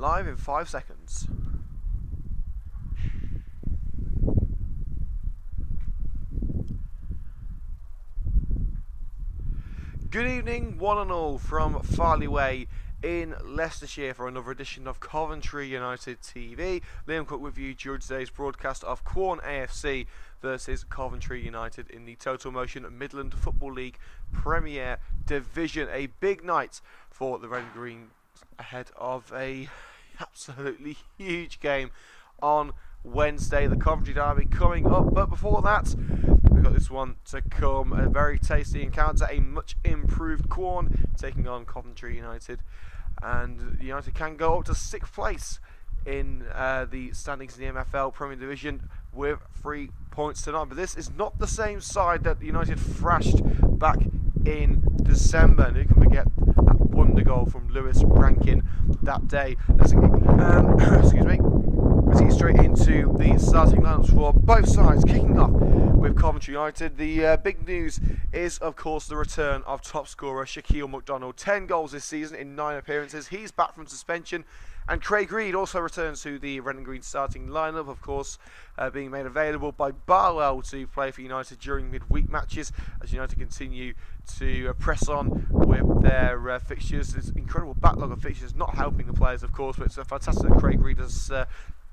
Live in 5 seconds. Good evening, one and all, from Farley Way in Leicestershire for another edition of Coventry United TV. Liam Cook with you during today's broadcast of Quorn AFC versus Coventry United in the Total Motion Midland Football League Premier Division. A big night for the Red and Green ahead of a absolutely huge game on Wednesday, the Coventry Derby coming up. But before that, we've got this one to come, a very tasty encounter, a much improved Quorn taking on Coventry United, and United can go up to 6th place in the standings in the MFL Premier Division with 3 points tonight. But this is not the same side that United thrashed back in December, and who can forget that wonder goal from Lewis Rankin that day. Excuse me. Let's get straight into the starting lineups for both sides, kicking off with Coventry United. The big news is, of course, the return of top scorer Shaquille McDonald. 10 goals this season in 9 appearances. He's back from suspension. And Craig Reed also returns to the Red and Green starting lineup, of course, being made available by Barwell to play for United during midweek matches as United continue to press on with their fixtures. This incredible backlog of fixtures not helping the players, of course, but it's fantastic that Craig Reed has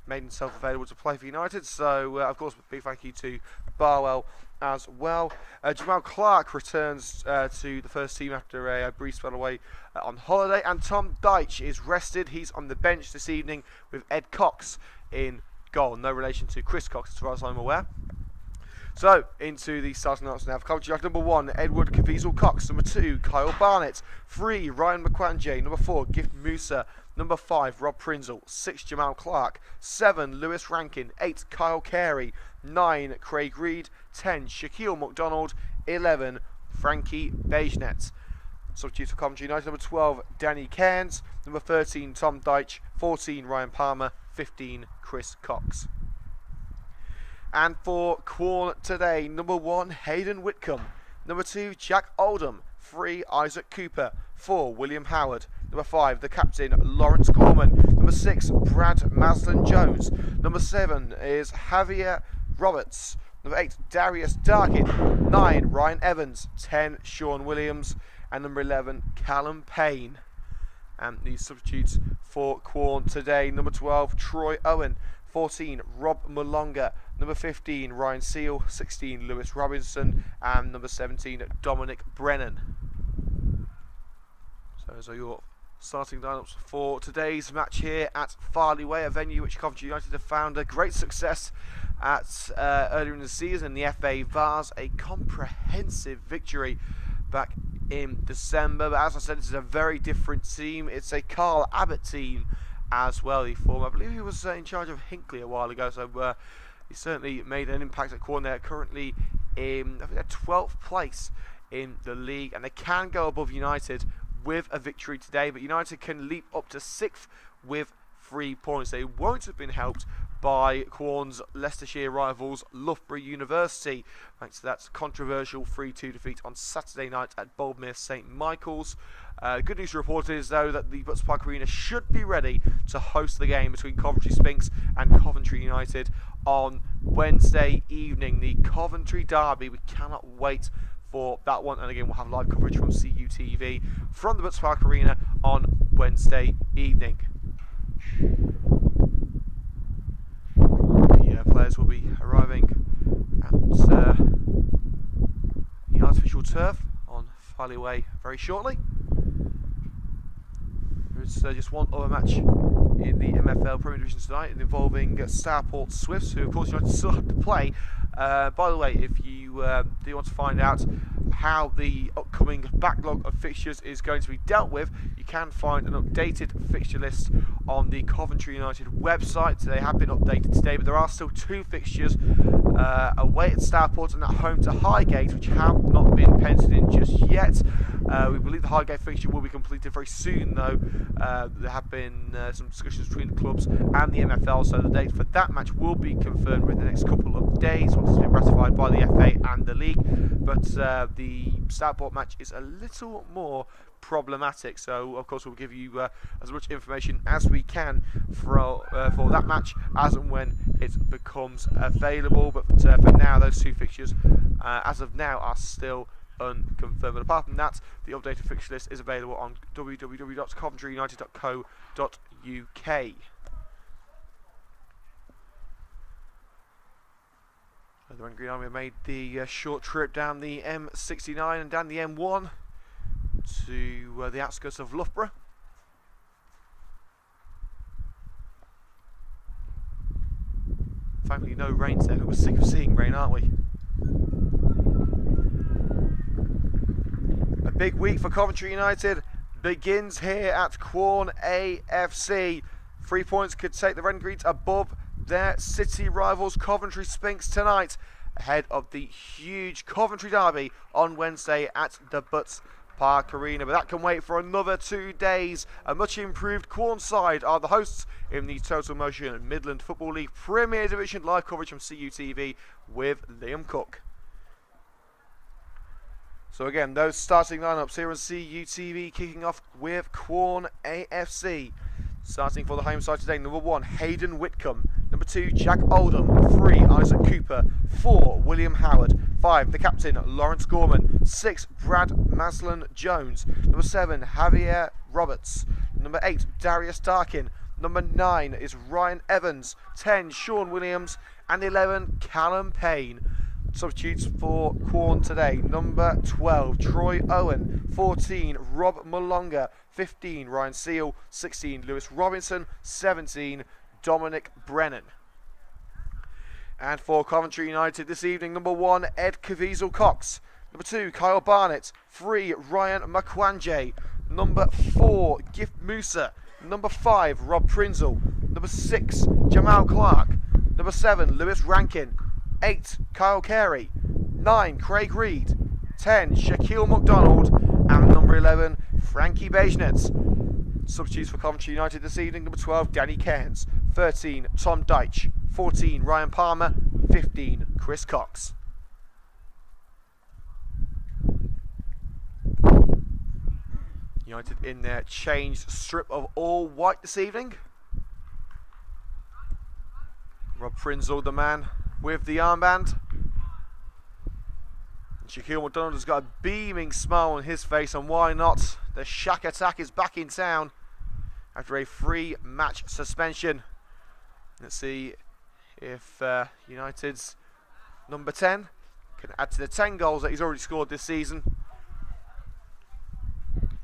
made himself available to play for United. So, of course, big thank you to Barwell as well. Jamal Clark returns to the first team after a brief spell away on holiday, and Tom Deitch is rested. He's on the bench this evening with Ed Cox in goal. No relation to Chris Cox, as far as I'm aware. So, into the starting lineups now. Coventry United, number 1, Edward Caviezel Cox. Number 2, Kyle Barnett. 3, Ryan McQuanje. Number 4, Gift Musa. Number 5, Rob Prinzel. 6, Jamal Clark. 7, Lewis Rankin. 8, Kyle Carey. 9, Craig Reed. 10, Shaquille McDonald. 11, Frankie Beigenet. Substitute for Coventry United, number 12, Danny Cairns. Number 13, Tom Deitch. 14, Ryan Palmer. 15, Chris Cox. And for Quorn today, number 1, Hayden Whitcomb. Number 2, Jack Oldham. 3, Isaac Cooper. 4, William Howard. Number 5, the captain, Lawrence Gorman. Number 6, Brad Maslin-Jones. Number 7 is Javier Roberts. Number 8, Darius Darkin. 9, Ryan Evans. 10, Sean Williams. And number 11, Callum Payne. And these substitutes for Quorn today, number 12, Troy Owen. 14, Rob Malonga. Number 15, Ryan Seal. 16, Lewis Robinson. And number 17, Dominic Brennan. So those are your starting lineups for today's match here at Farley Way, a venue which Coventry United have found a great success at earlier in the season. The FA Vars, a comprehensive victory back in December. But as I said, this is a very different team. It's a Carl Abbott team as well. He former, I believe he was in charge of Hinckley a while ago, so he certainly made an impact at Quorn. They're currently in, I think, they're 12th place in the league, and they can go above United with a victory today, but United can leap up to 6th with 3 points. They won't have been helped by Quorn's Leicestershire rivals Loughborough University, thanks to that controversial 3-2 defeat on Saturday night at Boldmere St Michael's. Good news to report is, though, that the Butts Park Arena should be ready to host the game between Coventry Spinks and Coventry United on Wednesday evening. The Coventry Derby, we cannot wait for that one, and again we'll have live coverage from CUTV from the Butts Park Arena on Wednesday evening. The players will be arriving at the artificial turf on Farley Way very shortly. There's just one other match in the MFL Premier Division tonight involving Stourport Swifts, who of course United still have to play. By the way, if you do want to find out how the upcoming backlog of fixtures is going to be dealt with, you can find an updated fixture list on the Coventry United website. They have been updated today, but there are still 2 fixtures away at Stourport and at home to Highgate, which have not been penciled in just yet. We believe the Highgate fixture will be completed very soon, though. There have been some discussions between the clubs and the MFL, so the date for that match will be confirmed within the next couple of days once it's been ratified by the FA and the league. But the Stourport match is a little more problematic. So of course we'll give you as much information as we can for that match as and when it becomes available. But for now, those two fixtures as of now are still unconfirmed. But apart from that, the updated fixture list is available on www.coventryunited.co.uk. The Red and Green Army made the short trip down the M69 and down the M1 to the outskirts of Loughborough. Thankfully no rain today. We're sick of seeing rain, aren't we? A big week for Coventry United begins here at Quorn AFC. 3 points could take the Red and Greens above their city rivals Coventry Spinks tonight, ahead of the huge Coventry derby on Wednesday at the Butts Park Arena. But that can wait for another 2 days. A much improved Quorn side are the hosts in the Total Motion Midland Football League Premier Division. Live coverage from CUTV with Liam Cook. So again, those starting lineups here on CUTV, kicking off with Quorn AFC. Starting for the home side today, number 1, Hayden Whitcomb. Number 2, Jack Oldham. 3, Isaac Cooper. 4, William Howard. 5, the captain, Lawrence Gorman. 6, Brad Maslin-Jones. Number 7, Javier Roberts. Number 8, Darius Darkin. Number 9 is Ryan Evans. 10, Sean Williams. And 11, Callum Payne. Substitutes for Quorn today. Number 12, Troy Owen. 14, Rob Malonga. 15, Ryan Seal. 16, Lewis Robinson. 17, Dominic Brennan. And for Coventry United this evening, number 1, Ed Caviezel-Cox. Number 2, Kyle Barnett. 3, Ryan Makwanje. Number 4, Gift Musa. Number 5, Rob Prinzel. Number 6, Jamal Clark. Number 7, Lewis Rankin. 8, Kyle Carey. 9, Craig Reed. 10, Shaquille McDonald. And number 11, Frankie Bejnets. Substitutes for Coventry United this evening, number 12, Danny Cairns. 13, Tom Deitch. 14, Ryan Palmer. 15, Chris Cox. United in their changed strip of all white this evening. Rob Prinzel, the man with the armband. And Shaquille McDonald has got a beaming smile on his face, and why not? The Shack Attack is back in town after a 3-match suspension. Let's see if United's number 10 can add to the 10 goals that he's already scored this season.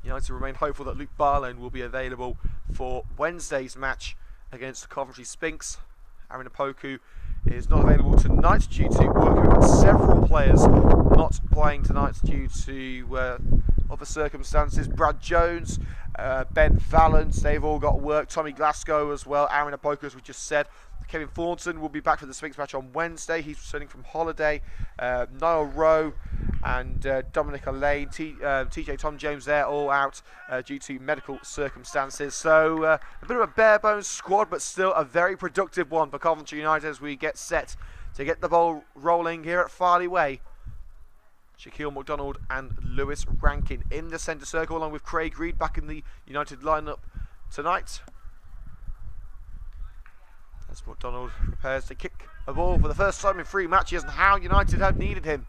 United remain hopeful that Luke Barlone will be available for Wednesday's match against Coventry Spinks. Aaron Opoku is not available tonight due to working with several players not playing tonight due to other circumstances. Brad Jones, Ben Valance, they've all got work. Tommy Glasgow as well. Aaron Opoku, as we just said. Kevin Thornton will be back for the Spinks match on Wednesday. He's returning from holiday. Niall Rowe and Dominic Lane, TJ Tom James, they're all out due to medical circumstances. So a bit of a bare bones squad, but still a very productive one for Coventry United as we get set to get the ball rolling here at Farley Way. Shaquille McDonald and Lewis Rankin in the centre circle, along with Craig Reed back in the United lineup tonight. As McDonald prepares to kick a ball for the first time in 3 matches, and how United have needed him.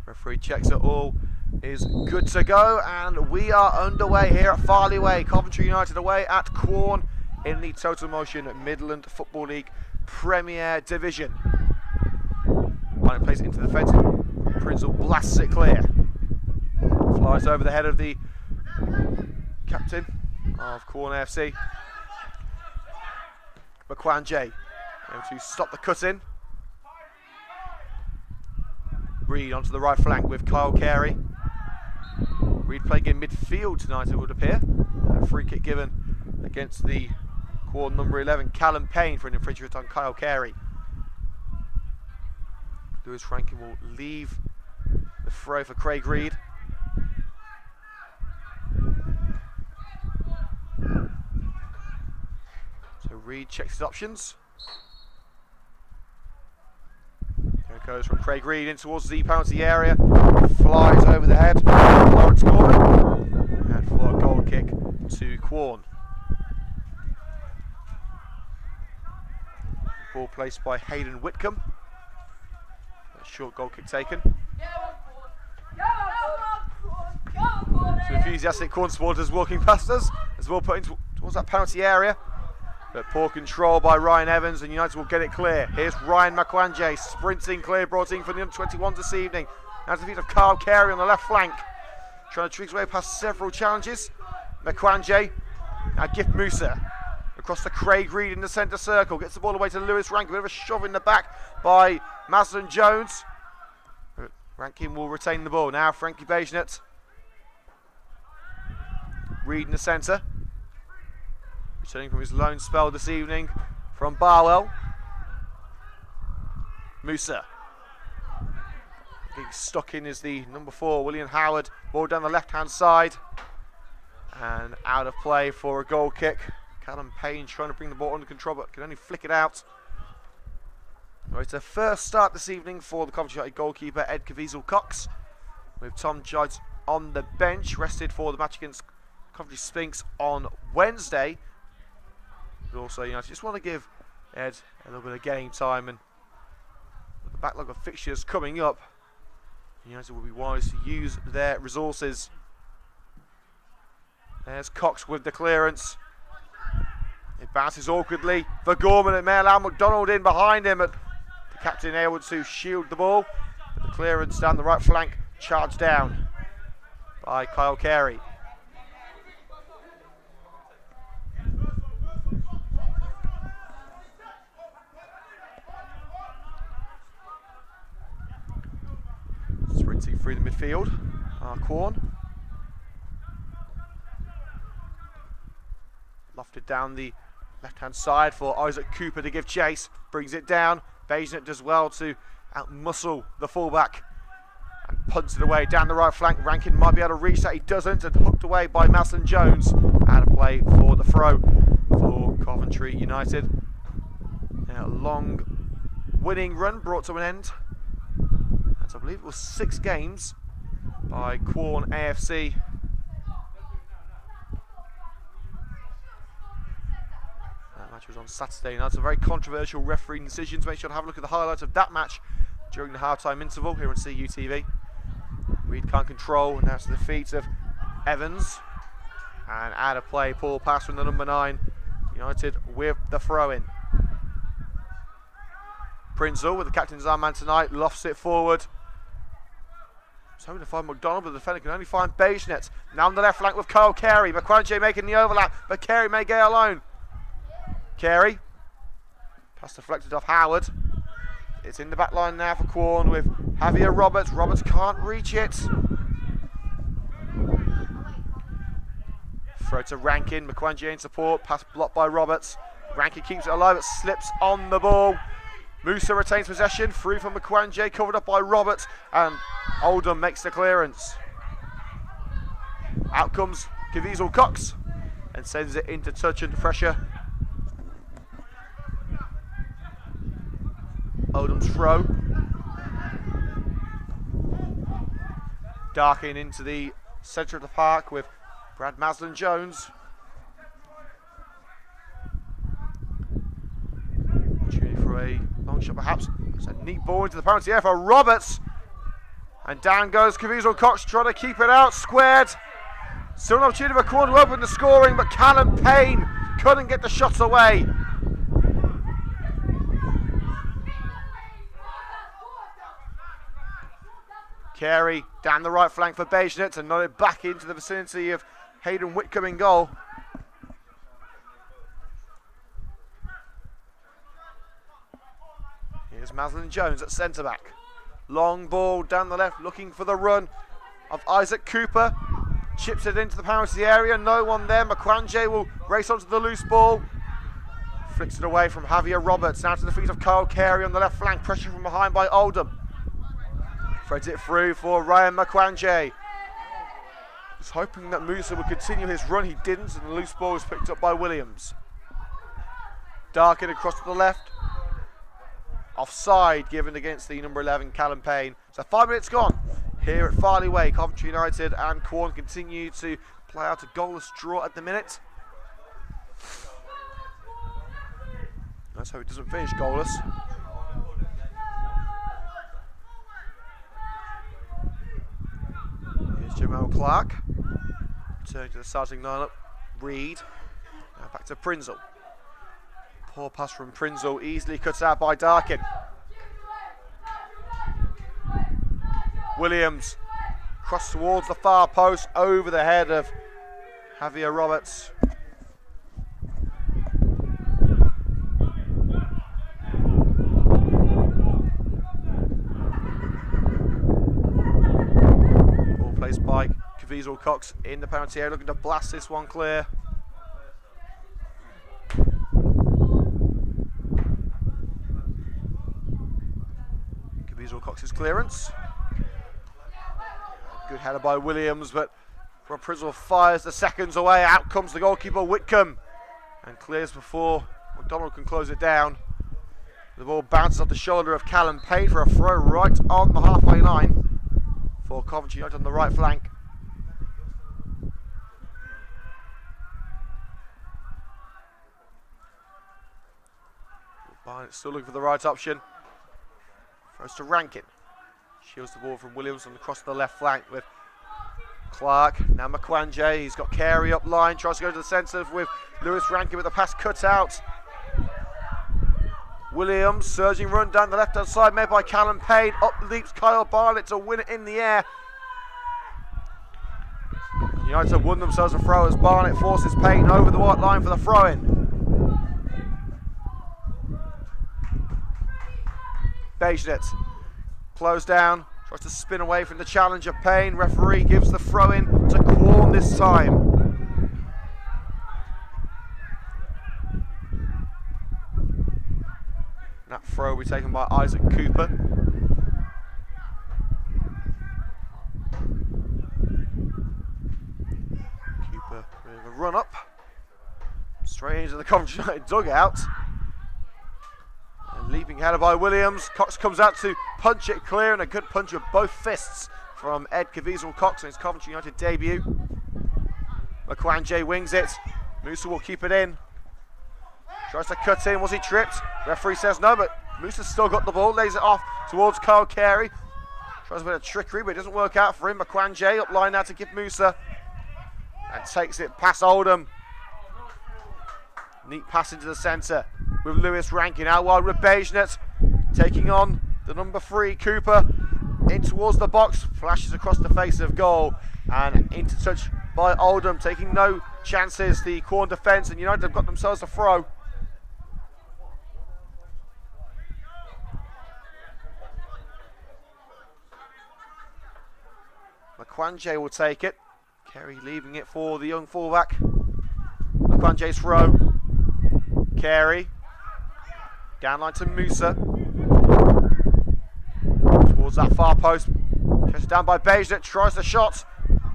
Referee checks it all is good to go, and we are underway here at Farley Way. Coventry United away at Quorn in the Total Motion Midland Football League Premier Division. Line plays into the fence. Prinzel blasts it clear. Flies over the head of the captain of Quorn AFC. Makwanje able to stop the cut in. Reed onto the right flank with Kyle Carey. Reed playing in midfield tonight, it would appear. A free kick given against the Quorn number 11, Callum Payne, for an infringement on Kyle Carey. Lewis Rankin will leave the throw for Craig Reed. So Reed checks his options. Here goes from Craig Reed in towards the penalty area. Flies over the head. Lawrence Gorman. And for a goal kick to Quorn. Ball placed by Hayden Whitcomb. A short goal kick taken. Some enthusiastic Quorn supporters walking past us as the ball put into towards that penalty area. But poor control by Ryan Evans, and United will get it clear. Here's Ryan Makwanje sprinting clear, brought in for the under-21s this evening. Now to the feet of Carl Carey on the left flank. Trying to trick his way past several challenges. Makwanje, now Gift Musa. Across to Craig Reed in the centre circle. Gets the ball away to Lewis Rankin. A bit of a shove in the back by Maslin Jones. Rankin will retain the ball. Now Frankie Bejnet. Reed in the centre. Returning from his loan spell this evening from Barwell. Musa. Getting stuck in is the number 4, William Howard. Ball down the left-hand side. And out of play for a goal kick. Callum Payne trying to bring the ball under control, but can only flick it out. Well, it's a first start this evening for the Coventry United goalkeeper Ed Caviezel-Cox, with Tom Judge on the bench, rested for the match against Coventry Spinks on Wednesday. But also, I just want to give Ed a little bit of game time, and with the backlog of fixtures coming up, United will be wise to use their resources. There's Cox with the clearance. It bounces awkwardly for Gorman, and may allow McDonald in behind him, but the captain able to shield the ball. But the clearance down the right flank, charged down by Kyle Carey. Sprinting through the midfield, Quorn. Lofted down the left-hand side for Isaac Cooper to give chase. Brings it down. Bejnet does well to out-muscle the fullback. And punts it away down the right flank. Rankin might be able to reach that. He doesn't. And hooked away by Maslin Jones. Out of play for the throw for Coventry United. And a long winning run brought to an end. And I believe it was 6 games by Quorn AFC. Was on Saturday night. Some very controversial refereeing decisions. Make sure to have a look at the highlights of that match during the half-time interval here on CUTV. Reed can't control, and that's the feet of Evans. And out of play, poor pass from the number 9. United with the throw-in. Prinzel with the captain's armband tonight, lofts it forward. He's hoping to find McDonald, but the defender can only find Bejnet. Now on the left flank with Kyle Carey. Makwanje making the overlap, but Carey may get alone. Carey, pass deflected off Howard. It's in the back line now for Quorn with Javier Roberts. Roberts can't reach it. Throw to Rankin. Makwanje in support. Pass blocked by Roberts. Rankin keeps it alive, but slips on the ball. Musa retains possession. Through from Makwanje, covered up by Roberts, and Oldham makes the clearance. Out comes Caviezel-Cox and sends it into touch and pressure. Oldham's throw. Darking into the centre of the park with Brad Maslin Jones. Opportunity for a long shot perhaps. It's a neat ball into the penalty area for Roberts. And down goes Caviezel-Cox trying to keep it out. Squared. Still an opportunity for Quorn to open the scoring, but Callum Payne couldn't get the shots away. Carey down the right flank for Bejnet and nodded back into the vicinity of Hayden Whitcomb in goal. Here's Maslin Jones at centre back. Long ball down the left, looking for the run of Isaac Cooper. Chips it into the penalty area, no one there. Makwanje will race onto the loose ball. Flicks it away from Javier Roberts, now to the feet of Kyle Carey on the left flank. Pressure from behind by Oldham. Threads it through for Ryan Makwanje. Was hoping that Musa would continue his run, he didn't, and the loose ball was picked up by Williams. Darkin across to the left. Offside given against the number 11 Callum Payne. So 5 minutes gone here at Farley Way. Coventry United and Quorn continue to play out a goalless draw at the minute. Let's hope it doesn't finish goalless. Here's Jamal Clark. Turning to the starting lineup. Reed. Now back to Prinzel. Poor pass from Prinzel, easily cut out by Darkin. Williams cross towards the far post, over the head of Javier Roberts. Ball placed by Caviezel Cox in the penalty area, looking to blast this one clear. Cox's clearance. Good header by Williams, but Rob Prinzel fires the seconds away. Out comes the goalkeeper Whitcomb and clears before McDonald can close it down. The ball bounces off the shoulder of Callum Payne for a throw right on the halfway line for Coventry United on the right flank. Barnett still looking for the right option. Throws to Rankin. Shields the ball from Williams and across the left flank with Clark. Now Makwanje. He's got Carey up line. Tries to go to the centre with Lewis Rankin with the pass cut out. Williams surging run down the left hand side made by Callum Payne. Up leaps Kyle Barnett to win it in the air. United won themselves a throw as Barnett forces Payne over the white line for the throw in. Bejnet closed down, tries to spin away from the challenge of Payne. Referee gives the throw in to Quorn this time. That throw will be taken by Isaac Cooper. Cooper with a run up, straight into the Coventry United dugout. Leaping header by Williams. Cox comes out to punch it clear, and a good punch with both fists from Ed Caviezel Cox on his Coventry United debut. Makwanje wings it. Musa will keep it in. Tries to cut in. Was he tripped? Referee says no, but Musa's still got the ball. Lays it off towards Kyle Carey. Tries a bit of trickery, but it doesn't work out for him. Makwanje up line now to give Musa. And takes it past Oldham. Neat pass into the centre with Lewis Rankin out wide with Bejnet taking on the number 3 Cooper in towards the box, flashes across the face of goal and into touch by Oldham, taking no chances. The Quorn defence, and United have got themselves a throw. Makwanje will take it. Kerry leaving it for the young fullback. Makwanje's throw. Carey. Downline to Musa. Towards that far post. Chased down by Bejnet. Tries the shot.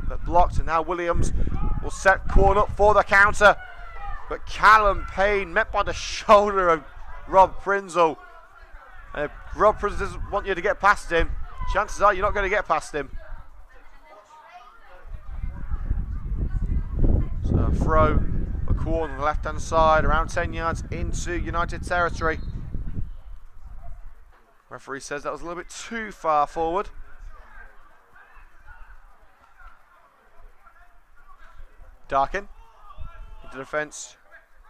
But blocked. And now Williams will set Quorn up for the counter. But Callum Payne met by the shoulder of Rob Prinzel. And if Rob Prinzel doesn't want you to get past him, chances are you're not going to get past him. So throw a Quorn on the left hand side, around 10 yards into United territory. Referee says that was a little bit too far forward. Darkin into defence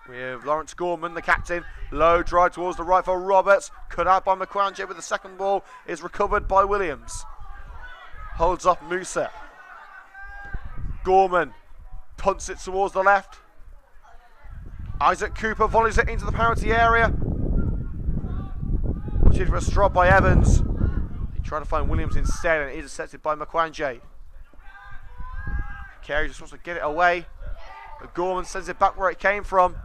with Lawrence Gorman, the captain. Low drive towards the right for Roberts. Cut out by Makwanje, with the second ball is recovered by Williams. Holds off Musa. Gorman punts it towards the left. Isaac Cooper volleys it into the penalty area. Which is for a strop by Evans. He tried to find Williams instead, and it is intercepted by Makwanje. Carey just wants to get it away, but Gorman sends it back where it came from.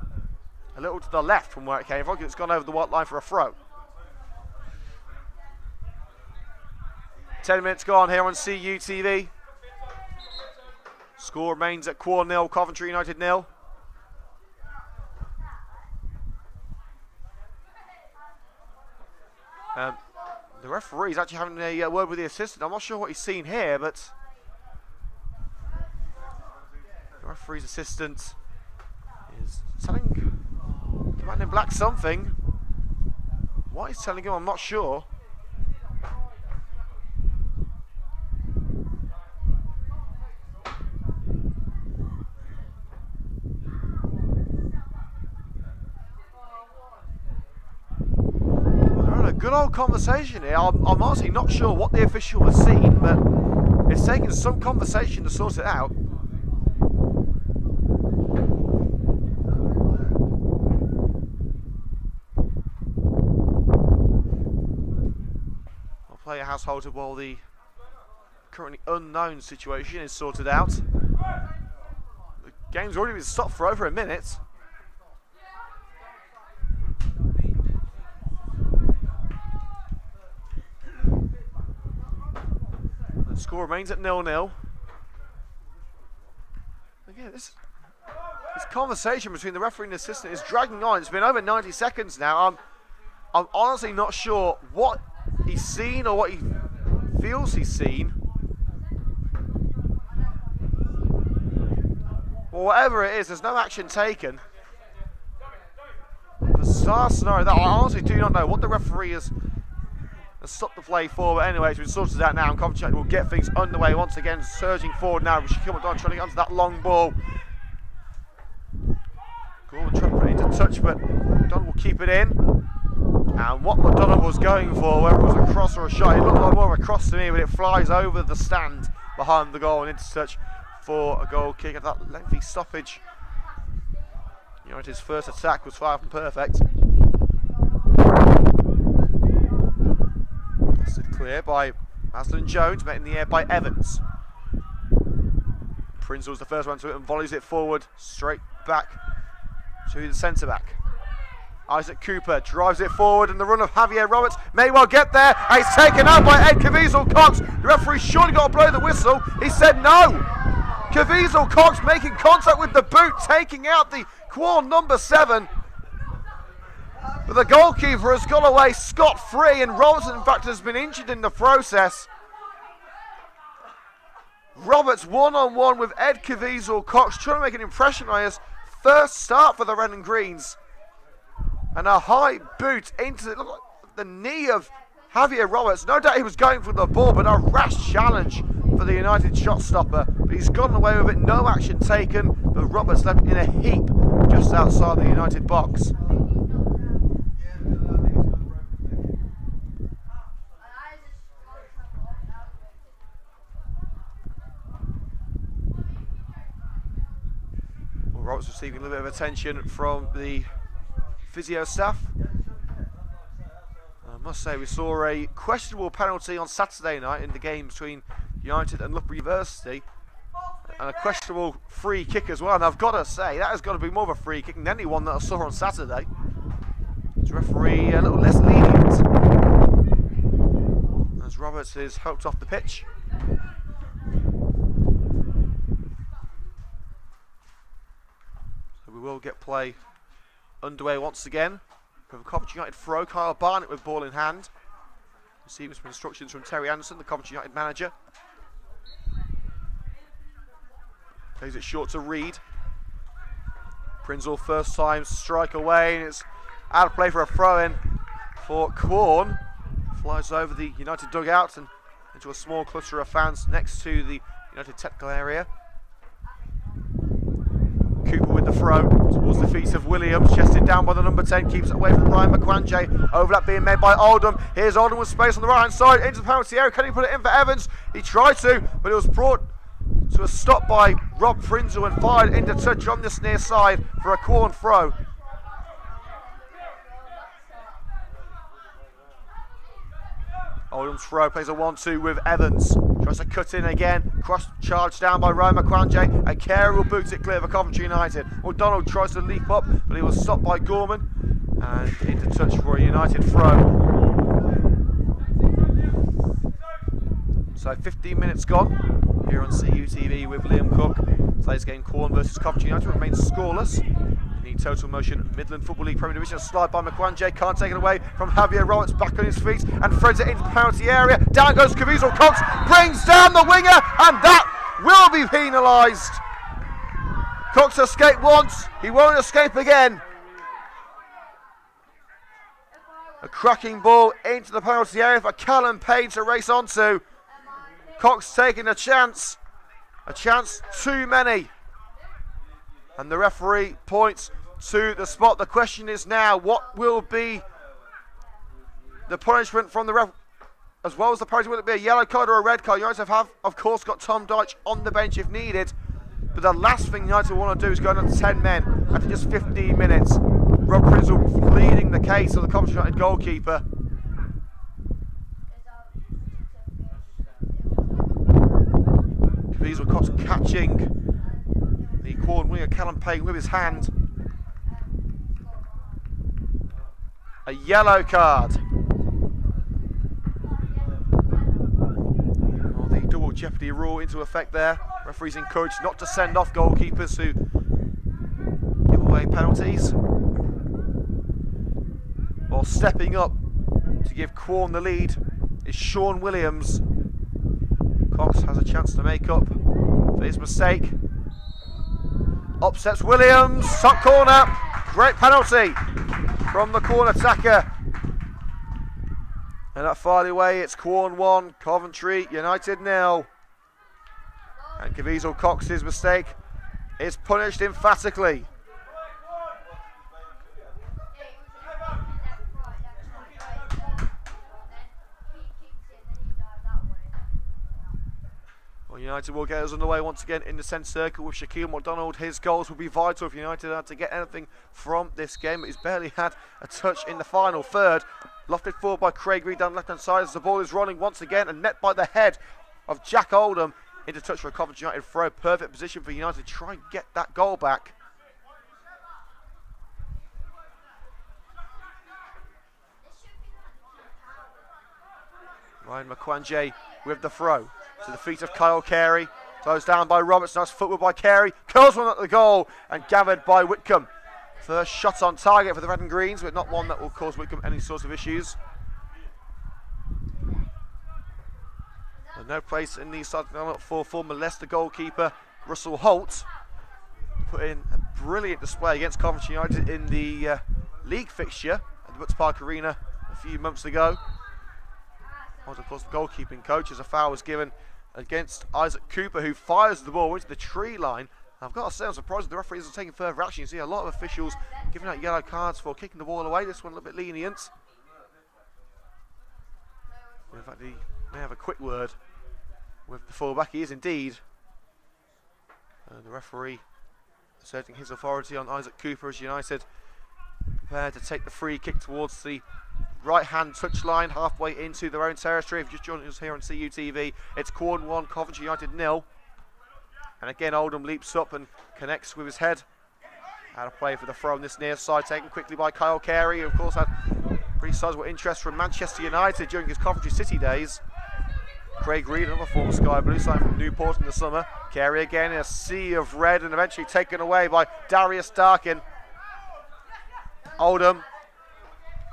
A little to the left from where it came from, because it's gone over the white line for a throw. 10 minutes gone here on CUTV. Score remains at Quorn 0, Coventry United 0. Um, the referee's actually having a word with the assistant. I'm not sure what he's seen here, but the referee's assistant is telling the man in black something. What he's telling him, I'm not sure. Good old conversation here. I'm honestly not sure what the official has seen, but it's taken some conversation to sort it out. I'll play a householder while the currently unknown situation is sorted out. The game's already been stopped for over a minute. The score remains at 0-0. Again, this conversation between the referee and the assistant is dragging on. It's been over 90 seconds now. I'm honestly not sure what he's seen or what he feels he's seen. Well, whatever it is, there's no action taken. Bizarre scenario that I honestly do not know what the referee has stopped the play for, but anyway, it's been sorted out now, and Coventry will get things underway once again, surging forward now. Shaquille McDonald trying to get onto that long ball. Quorn trying to put it into touch, but McDonald will keep it in. And what McDonald was going for, whether it was a cross or a shot, it looked like more of a cross to me, but it flies over the stand behind the goal and into touch for a goal kick at that lengthy stoppage. United's first attack was far from perfect. Clear by Aslan Jones, met in the air by Evans. Prinzel's the first one to it and volleys it forward, straight back to the centre back. Isaac Cooper drives it forward, and the run of Javier Roberts may well get there. And he's taken out by Ed Caviezel-Cox. The referee surely got to blow the whistle. He said no. Caviezel-Cox making contact with the boot, taking out the Quorn number 7. But the goalkeeper has got away scot-free, and Robertson, in fact, has been injured in the process. Roberts one-on-one with Ed Caviezel-Cox, trying to make an impression on his first start for the Red and Greens. And a high boot into the knee of Javier Roberts. No doubt he was going for the ball, but a rash challenge for the United shot stopper. But he's gotten away with it, no action taken, but Roberts left in a heap just outside the United box. Roberts receiving a little bit of attention from the physio staff. I must say we saw a questionable penalty on Saturday night in the game between United and Loughborough University, and a questionable free kick as well. And I've got to say that has got to be more of a free kick than any one that I saw on Saturday. The referee a little less lenient as Roberts is helped off the pitch. We will get play underway once again. We have a Coventry United throw. Kyle Barnett with ball in hand. Receiving some instructions from Terry Anderson, the Coventry United manager. Plays it short to Reed. Prinzel first time strike away, and it's out of play for a throw-in for Quorn. Flies over the United dugout and into a small cluster of fans next to the United technical area. Cooper with the throw towards the feet of Williams, chested down by the number 10, keeps it away from Ryan McQuanjay. Overlap being made by Oldham. Here's Oldham with space on the right hand side into the penalty area. Can he put it in for Evans? He tried to, but it was brought to a stop by Rob Prinzel and fired into touch on this near side for a Quorn throw. Oldham's throw plays a 1-2 with Evans. Tries to cut in again. Cross charge down by Ryan McQuanjay. And Carey will boot it clear for Coventry United. O'Donnell tries to leap up, but he was stopped by Gorman. And into touch for a United throw. So 15 minutes gone here on CUTV with Liam Cook. Today's game, Quorn versus Coventry United, remains scoreless. in the Total Motion Midland Football League Premier Division. A slide by Mkwanje, can't take it away from Javier Roberts, back on his feet and threads it into the penalty area. Down goes Caviezel Cox, brings down the winger, and that will be penalised. Cox escaped once, he won't escape again. A cracking ball into the penalty area for Callum Payne to race onto. Cox taking a chance too many. And the referee points to the spot. The question is now, what will be the punishment from the ref? As well as the penalty, will it be a yellow card or a red card? United have, of course, got Tom Dyche on the bench if needed. But the last thing United want to do is go down to 10 men after just 15 minutes. Rob Prizzle pleading the case of the Coventry United goalkeeper. Caviezel Cox catching the Quorn winger Callum Payne with his hand. A yellow card. Oh, the double jeopardy rule into effect there. Referees encouraged not to send off goalkeepers who give away penalties. While stepping up to give Quorn the lead is Sean Williams. Cox has a chance to make up for his mistake. Upsets Williams, top corner, great penalty from the corner attacker. And at Farley Way, it's Quorn 1, Coventry United 0. And Caviezel Cox's mistake is punished emphatically. Well, United will get us underway once again in the centre circle with Shaquille McDonald. His goals will be vital if United had to get anything from this game. He's barely had a touch in the final third. Lofted forward by Craig Reed down the left-hand side as the ball is rolling once again, and net by the head of Jack Oldham into touch for a Coventry United throw. Perfect position for United to try and get that goal back. Ryan Mkwanje with the throw to the feet of Kyle Carey. Closed down by Roberts. Nice footwork by Carey. Curls one at the goal and gathered by Whitcomb. First shot on target for the Red and Greens, but not one that will cause Whitcomb any sort of issues. And no place in the starting lineup for former Leicester goalkeeper Russell Holt. Put in a brilliant display against Coventry United in the league fixture at the Butts Park Arena a few months ago. Holt, of course, the goalkeeping coach, as a foul was given against Isaac Cooper, who fires the ball into the tree line. I've got to say, I'm surprised the referees are taking further action. You see a lot of officials giving out yellow cards for kicking the ball away. This one a little bit lenient. In fact, he may have a quick word with the fullback. He is indeed. And the referee asserting his authority on Isaac Cooper as United prepare to take the free kick towards the right-hand touchline, halfway into their own territory. If you're just joining us here on CUTV, it's Quorn 1, Coventry United 0. And again, Oldham leaps up and connects with his head. Out of play for the throw on this near side, taken quickly by Kyle Carey, who of course had pretty sizable interest from Manchester United during his Coventry City days. Craig Reed, another former Sky Blue, signed from Newport in the summer. Carey again in a sea of red and eventually taken away by Darius Darkin. Oldham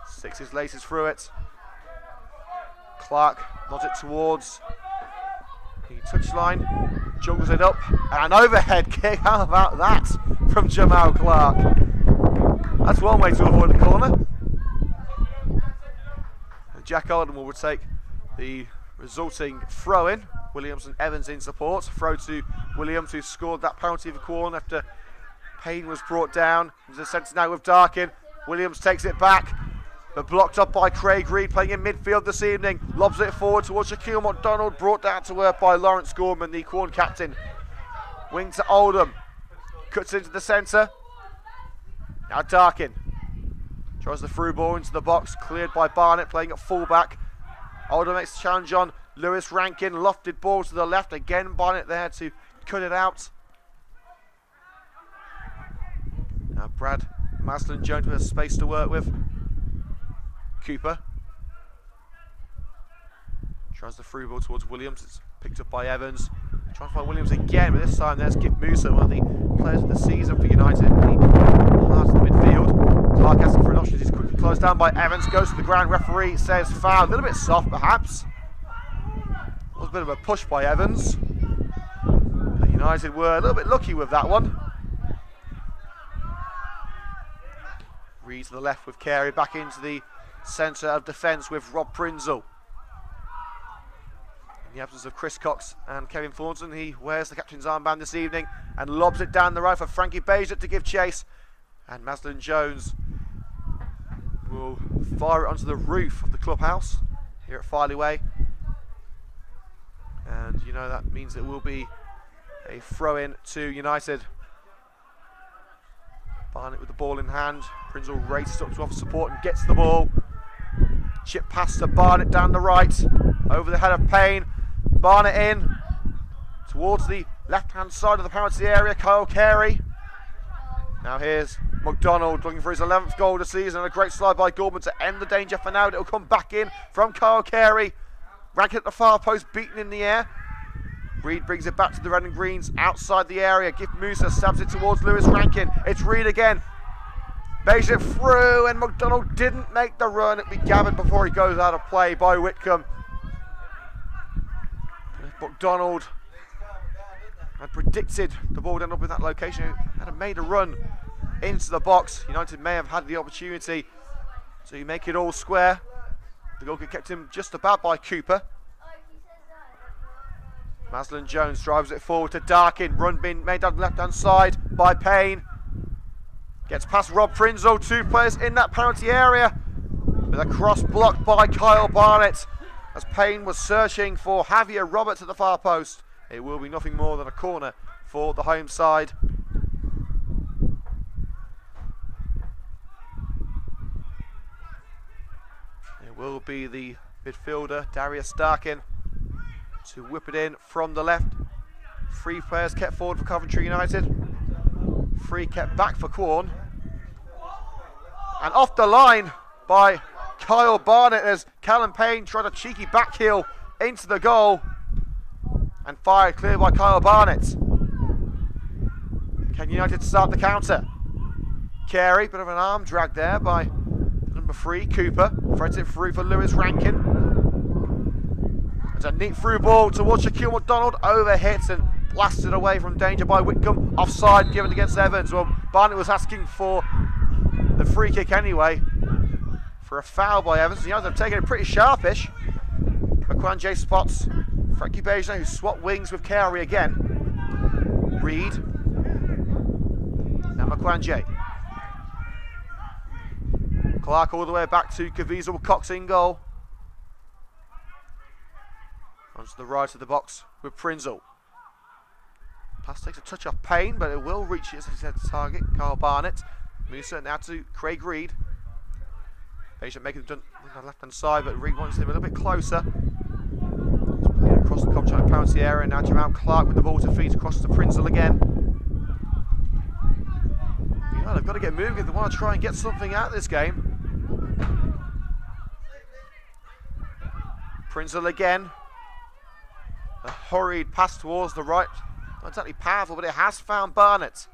sticks his laces through it. Clark nods it towards the touchline, juggles it up, and an overhead kick. How about that from Jamal Clark? That's one way to avoid the corner. And Jack Oldham will take the resulting throw-in. Williams and Evans in support. Throw to Williams, who scored that penalty for Quorn after Payne was brought down. Into the centre now with Darkin. Williams takes it back, but blocked up by Craig Reed, playing in midfield this evening. Lobs it forward towards Shaquille McDonald, brought down to earth by Lawrence Gorman, the Quorn captain. Wing to Oldham, cuts into the centre. Now Darkin tries the through ball into the box, cleared by Barnett, playing at fullback. Oldham makes the challenge on Lewis Rankin, lofted ball to the left, again Barnett there to cut it out. Now Brad Maslin-Jones has space to work with. Cooper tries the through ball towards Williams. It's picked up by Evans. Trying to find Williams again, but this time there's Kip Musa, one of the players of the season for United. The heart Slows down by Evans, goes to the ground. Referee says foul. A little bit soft, perhaps. Was a bit of a push by Evans. But United were a little bit lucky with that one. Reed to the left with Carey, back into the centre of defence with Rob Prinzel. In the absence of Chris Cox and Kevin Thornton, he wears the captain's armband this evening and lobs it down the right for Frankie Bajot to give chase. And Maslin Jones will fire it onto the roof of the clubhouse here at Farley Way. And you know that means it will be a throw-in to United. Barnett with the ball in hand. Prinzel races up to offer support and gets the ball. Chip pass to Barnett down the right. Over the head of Payne. Barnett in. Towards the left-hand side of the penalty area. Kyle Carey. Now here's McDonald looking for his 11th goal of the season. And a great slide by Gorman to end the danger for now. It'll come back in from Kyle Carey. Rankin at the far post, beaten in the air. Reed brings it back to the red and greens outside the area. Gift Musa stabs it towards Lewis Rankin. It's Reed again. Bajot through, and McDonald didn't make the run. It'll be gathered before he goes out of play by Whitcomb. McDonald had predicted the ball would end up in that location. He had made a run into the box. United may have had the opportunity to make it all square. The goalkeeper kept him just about by Cooper. Maslin Jones drives it forward to Darkin. Run being made down the left-hand side by Payne. Gets past Rob Prinzel. Two players in that penalty area. With a cross blocked by Kyle Barnett. As Payne was searching for Javier Roberts at the far post. It will be nothing more than a corner for the home side. It will be the midfielder, Darius Darkin, to whip it in from the left. Three players kept forward for Coventry United. Three kept back for Quorn. And off the line by Kyle Barnett as Callum Payne tried a cheeky back heel into the goal. And fired clear by Kyle Barnett. Can United start the counter? Carey, bit of an arm drag there by number 3, Cooper. Threads it through for Lewis Rankin. It's a neat through ball towards Shaquille McDonald. Overhit and blasted away from danger by Whitcomb. Offside given against Evans. Well, Barnett was asking for the free kick anyway. For a foul by Evans. The others have taken it pretty sharpish. McQuanjay spots Frankie Bajot, who swapped wings with Carey again. Reed. Now McQuanjay. Clark all the way back to Caviezel with Cox in goal. Onto the right of the box with Prinzel. Pass takes a touch off Payne, but it will reach his target, Carl Barnett. Musa now to Craig Reed. Bajot making the left hand side, but Reed wants him a little bit closer. He's playing across the Coventry penalty area. Now Jamal Clark with the ball to feed across to Prinzel again. You know, they've got to get moving if they want to try and get something out of this game. Prinzel again. A hurried pass towards the right. Not exactly powerful, but it has found Barnett.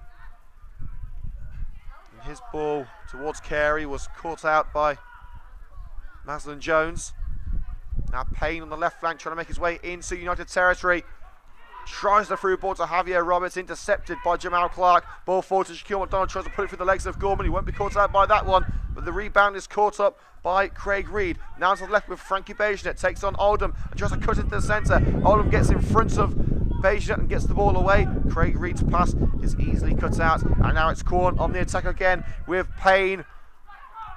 And his ball towards Carey was caught out by Maslin Jones. Now Payne on the left flank trying to make his way into United territory. Tries the through ball to Javier Roberts, intercepted by Jamal Clark. Ball forward to Shaquille McDonald, tries to put it through the legs of Gorman. He won't be caught out by that one, but the rebound is caught up by Craig Reed. Now to the left with Frankie Bajot, takes on Oldham and tries to cut into the centre. Oldham gets in front of Bajot and gets the ball away. Craig Reed's pass is easily cut out, and now it's Quorn on the attack again with Payne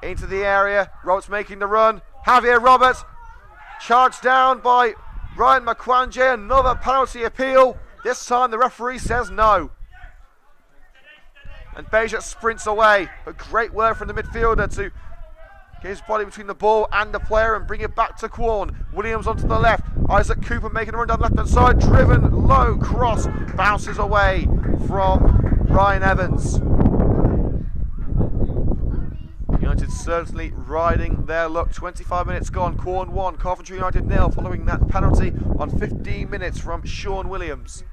into the area. Roberts making the run. Javier Roberts charged down by Ryan McQuanjay. Another penalty appeal. This time the referee says no. And Bajot sprints away. But great work from the midfielder to get his body between the ball and the player and bring it back to Quorn. Williams onto the left. Isaac Cooper making a run down the left hand side. Driven low cross. Bounces away from Ryan Evans. United certainly riding their luck. 25 minutes gone. Quorn 1, Coventry United 0, following that penalty on 15 minutes from Sean Williams.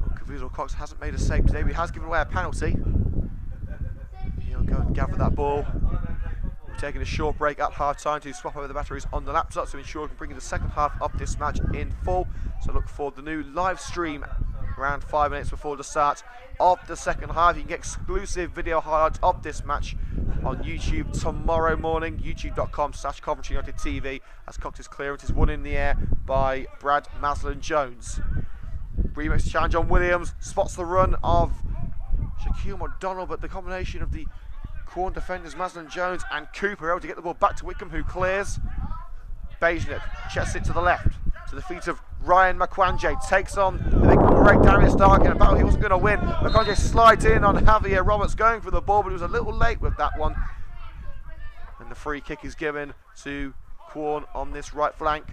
Well, Caviezel Cox hasn't made a save today, but he has given away a penalty. He'll go and gather that ball. We're taking a short break at half time to swap over the batteries on the laptop to ensure we can bring you the second half of this match in full. So look for the new live stream around 5 minutes before the start of the second half. You can get exclusive video highlights of this match on YouTube tomorrow morning, youtube.com/Coventry United TV, as Cox's clearance is won in the air by Brad Maslin-Jones. Remix challenge on Williams, spots the run of Shaquille McDonald, but the combination of the Quorn defenders Maslin-Jones and Cooper able to get the ball back to Wickham, who clears. Bajnik checks it to the left, to the feet of Ryan Makwanje, takes on the big number 8 Darius Stark in a battle he wasn't going to win. Makwanje slides in on Javier Roberts going for the ball, but he was a little late with that one. And the free kick is given to Quorn on this right flank.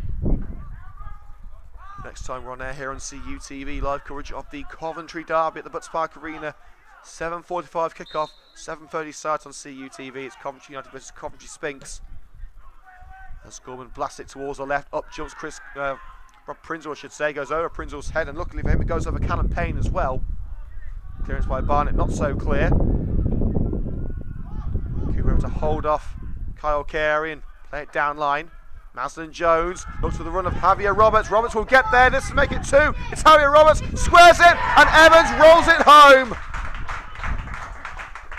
Next time we're on air here on CUTV, live coverage of the Coventry derby at the Butts Park Arena. 7:45 kickoff, 7:30 start on CUTV. It's Coventry United versus Coventry Spinks. As Gorman blasts it towards the left, up jumps Rob Prinzel, I should say, goes over Prinzel's head, and luckily for him it goes over Callum Payne as well. Clearance by Barnett, not so clear. Cooper able to hold off Kyle Carey and play it down line. Maslin-Jones looks for the run of Javier Roberts. Roberts will get there, this to make it 2. It's Javier Roberts, squares it, and Evans rolls it home.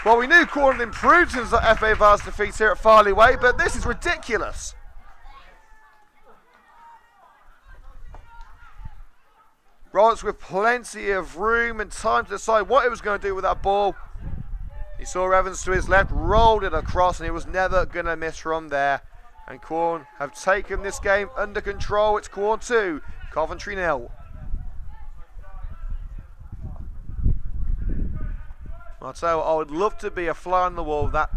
Well, we knew Quorn had improved since the FA Vars defeat here at Farley Way, but this is ridiculous. Roberts with plenty of room and time to decide what he was going to do with that ball. He saw Evans to his left, rolled it across, and he was never going to miss from there. And Quorn have taken this game under control. It's Quorn 2, Coventry 0. I'll tell you what, I would love to be a fly on the wall of that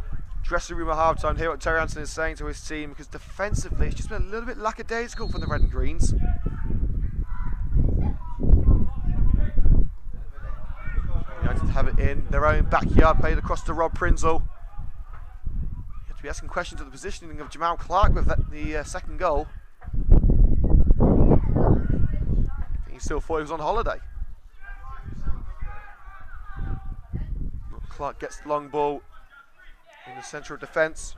dressing room at half-time, hear what Terry Anson is saying to his team, because defensively it's just been a little bit lackadaisical from the Red and Greens. United have it in their own backyard, played across to Rob Prinzel. You have to be asking questions of the positioning of Jamal Clark with the second goal. I think he still thought he was on holiday. Clark gets the long ball in the centre of defence.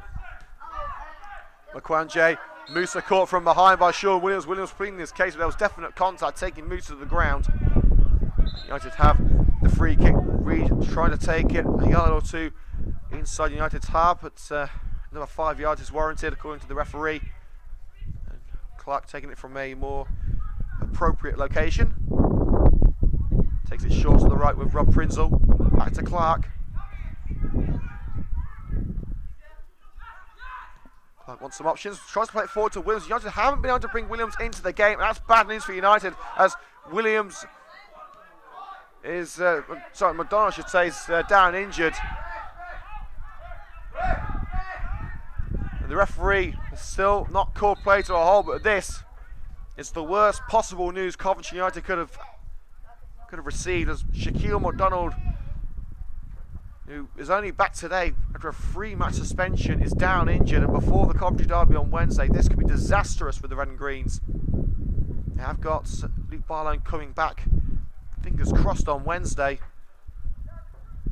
Makwanje, Musa caught from behind by Sean Williams. Williams pleading this case, but there was definite contact, taking Musa to the ground. United have the free kick. Reed trying to take it a yard or two inside United's half, but another 5 yards is warranted according to the referee. And Clark taking it from a more appropriate location. Takes it short to the right with Rob Prinzel. Back to Clark. Clark wants some options, tries to play it forward to Williams. United haven't been able to bring Williams into the game, and that's bad news for United, as Williams is, McDonald I should say, is down injured. And the referee has still not called play to a hold, but this is the worst possible news Coventry United could have received, as Shaquille McDonald, who is only back today after a 3-match suspension, is down injured, and before the Coventry derby on Wednesday, this could be disastrous for the Red and Greens. They have got Luke Barlow coming back, fingers crossed, on Wednesday.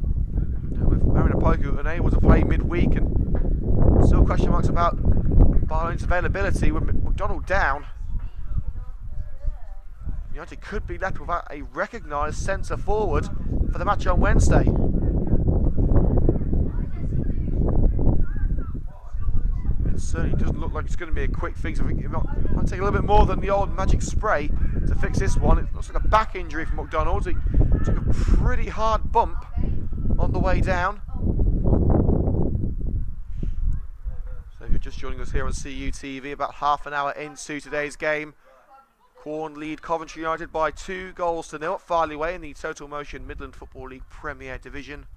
With Aaron Opoku unable to play midweek, and still question marks about Barlow's availability with McDonald down. United could be left without a recognised centre forward for the match on Wednesday. It certainly doesn't look like it's going to be a quick fix. I think it might take a little bit more than the old magic spray to fix this one. It looks like a back injury for McDonald. He took a pretty hard bump on the way down. So if you're just joining us here on CUTV, about half an hour into today's game, Quorn lead Coventry United by 2-0 at Farley Way in the Total Motion Midland Football League Premier Division.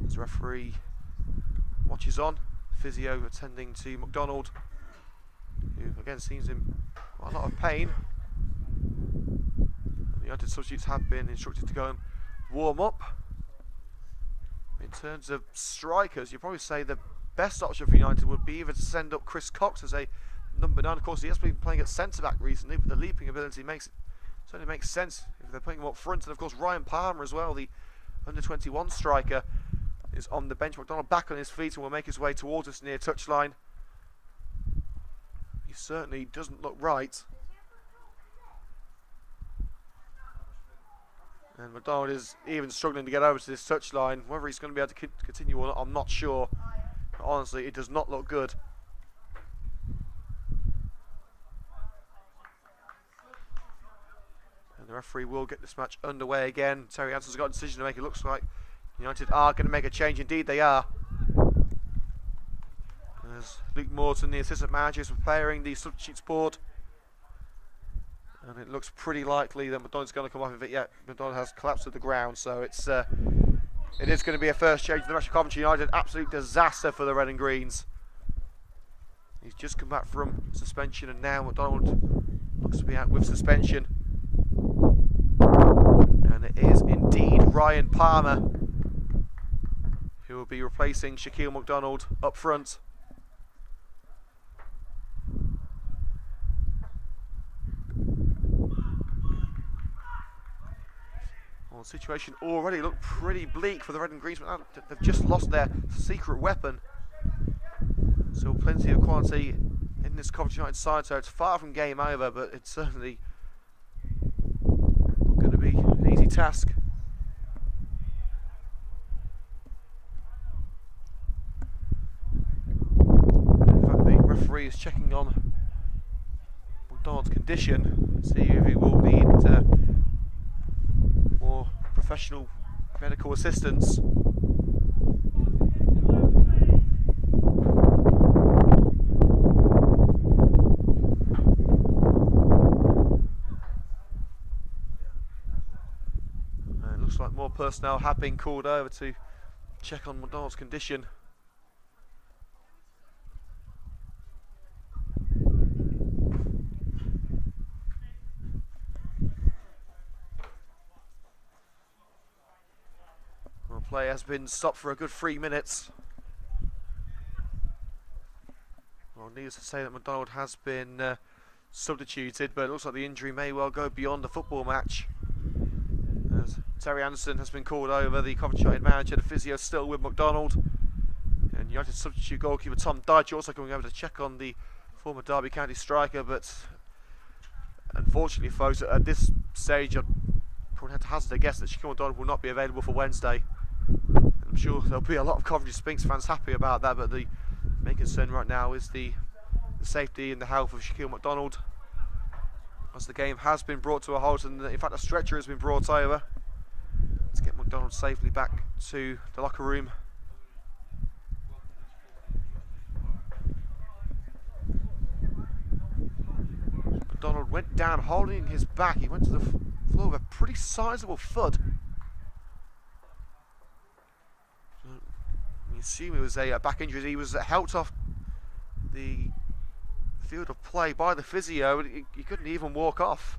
As referee watches on, physio attending to McDonald, who again seems in quite a lot of pain. And the United substitutes have been instructed to go and warm up. In terms of strikers, you'd probably say the best option for United would be either to send up Chris Cox as a number 9. Of course, he has been playing at centre-back recently, but the leaping ability certainly makes sense if they're putting him up front. And of course, Ryan Palmer as well, the under-21 striker, is on the bench. McDonald back on his feet and will make his way towards us near touchline. He certainly doesn't look right. And McDonald is even struggling to get over to this touchline. Whether he's going to be able to continue or not, I'm not sure. But honestly, it does not look good. And the referee will get this match underway again. Terry Anson's got a decision to make. It looks like United are going to make a change. Indeed, they are. As Luke Morton, the assistant manager, is preparing the substitutes board. And it looks pretty likely that McDonald's going to come off of it. Yeah, McDonald has collapsed to the ground, so it is going to be a first change in the match of Coventry United. Absolute disaster for the Red and Greens. He's just come back from suspension, and now McDonald looks to be out with suspension. And it is indeed Ryan Palmer who will be replacing Shaquille McDonald up front. Well, the situation already looked pretty bleak for the Red and Greens, but they've just lost their secret weapon. So plenty of quality in this Coventry United side, so it's far from game over, but it's certainly not going to be an easy task. In fact, the referee is checking on McDonald's condition, see if he will need more professional medical assistance. And it looks like more personnel have been called over to check on McDonald's condition. Play has been stopped for a good 3 minutes. Well, needless to say that McDonald has been substituted, but it looks like the injury may well go beyond the football match. As Terry Anderson has been called over, the Coventry United manager, the physio still with McDonald. And United substitute goalkeeper Tom Dyche also coming over to check on the former Derby County striker, but unfortunately, folks, at this stage, I'd probably have to hazard a guess that Shaquille McDonald will not be available for Wednesday. I'm sure there'll be a lot of Coventry Spinks fans happy about that, but the main concern right now is the safety and the health of Shaquille McDonald, as the game has been brought to a halt, and in fact a stretcher has been brought over to get McDonald safely back to the locker room. McDonald went down holding his back. He went to the floor with a pretty sizable thud. You assume it was a back injury. He was helped off the field of play by the physio, and he couldn't even walk off.